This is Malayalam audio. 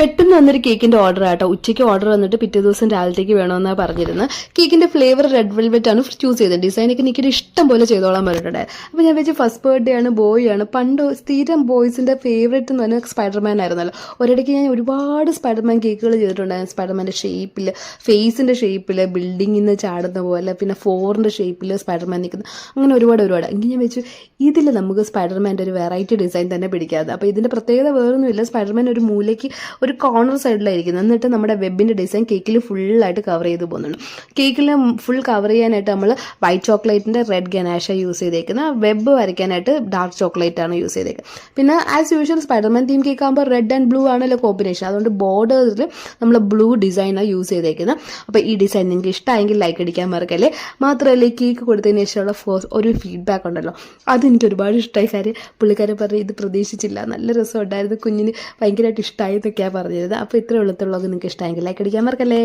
പെട്ടെന്ന് വന്നൊരു കേക്കിന്റെ ഓർഡർ ആട്ടോ. ഉച്ചയ്ക്ക് ഓർഡർ വന്നിട്ട് പിറ്റേ ദിവസം രാവിലത്തേക്ക് വേണമെന്നാണ് പറഞ്ഞിരുന്നത്. കേക്കിന്റെ ഫ്ലേവർ റെഡ് വെൽവെറ്റ് ആണ് ചൂസ് ചെയ്തത്. ഡിസൈനൊക്കെ എനിക്കൊരു ഇഷ്ടം പോലെ ചെയ്തോളാൻ പറഞ്ഞിട്ടുണ്ടായിരുന്നു. അപ്പോൾ ഞാൻ വെച്ച് ഫസ്റ്റ് ബർത്ത്ഡേ ആണ്, ബോയ് ആണ്. പണ്ട് സ്ഥിരം ബോയ്സിന്റെ ഫേവറേറ്റ് എന്ന് പറഞ്ഞാൽ സ്പൈഡർമാൻ ആയിരുന്നല്ലോ. ഒരിടയ്ക്ക് ഞാൻ ഒരുപാട് സ്പൈഡർമാൻ കേക്കുകൾ ചെയ്തിട്ടുണ്ടായിരുന്നു. സ്പൈഡർമാൻ്റെ ഷേപ്പിൽ, ഫേസിന്റെ ഷേപ്പിൽ, ബിൽഡിങ്ങിൽ നിന്ന് ചാടുന്ന പോലെ, പിന്നെ ഫോറിന്റെ ഷേപ്പിൽ സ്പൈഡർമാൻ നിൽക്കുന്ന, അങ്ങനെ ഒരുപാട്. എങ്കിൽ ഞാൻ വെച്ചു ഇതിൽ നമുക്ക് സ്പൈഡർമാൻ്റെ ഒരു വെറൈറ്റി ഡിസൈൻ തന്നെ പിടിക്കാതെ. അപ്പോൾ ഇതിന്റെ പ്രത്യേകത വേറൊന്നുമില്ല. സ്പൈഡർമാൻ ഒരു മൂലയ്ക്ക് ഒരു കോർണർ സൈഡിലായിരിക്കുന്നത്. എന്നിട്ട് നമ്മുടെ വെബിൻ്റെ ഡിസൈൻ കേക്കിൽ ഫുള്ളായിട്ട് കവർ ചെയ്ത് പോകുന്നുണ്ട്. കേക്കിൽ ഫുൾ കവർ ചെയ്യാനായിട്ട് നമ്മൾ വൈറ്റ് ചോക്ലേറ്റിൻ്റെ റെഡ് ഗനാഷ യൂസ് ചെയ്തേക്കുന്നത്. വെബ് വരയ്ക്കാനായിട്ട് ഡാർക്ക് ചോക്ലേറ്റ് ആണ് യൂസ് ചെയ്തേക്കുന്നത്. പിന്നെ as usual Spiderman theme cake ആകുമ്പോൾ റെഡ് ആൻഡ് ബ്ലൂ ആണല്ലോ കോമ്പിനേഷൻ. അതുകൊണ്ട് ബോർഡേഴ്സിൽ നമ്മൾ ബ്ലൂ ഡിസൈനാണ് യൂസ് ചെയ്തേക്കുന്നത്. അപ്പോൾ ഈ ഡിസൈൻ നിങ്ങൾക്ക് ഇഷ്ടമായെങ്കിൽ ലൈക്ക് അടിക്കാൻ മറക്കല്ലേ. മാത്രമല്ല ഈ കേക്ക് കൊടുത്തതിന് ശേഷമുള്ള ഒരു ഫീഡ്ബാക്ക് ഉണ്ടല്ലോ, അതെനിക്ക് ഒരുപാട് ഇഷ്ടമായി. കാര്യം പുള്ളിക്കാരെ പറഞ്ഞ് ഇത് പ്രതീക്ഷിച്ചില്ല, നല്ല രസമുണ്ടായിരുന്നു, കുഞ്ഞിന് ഭയങ്കരമായിട്ട് ഇഷ്ടമായി എന്നൊക്കെയാണ് പറഞ്ഞത്. അപ്പോൾ ഇത്ര എളുപ്പമുള്ളത് നിങ്ങൾക്ക് ഇഷ്ടമായെങ്കിൽ ലൈക്ക് അടിക്കാൻ മറക്കല്ലേ.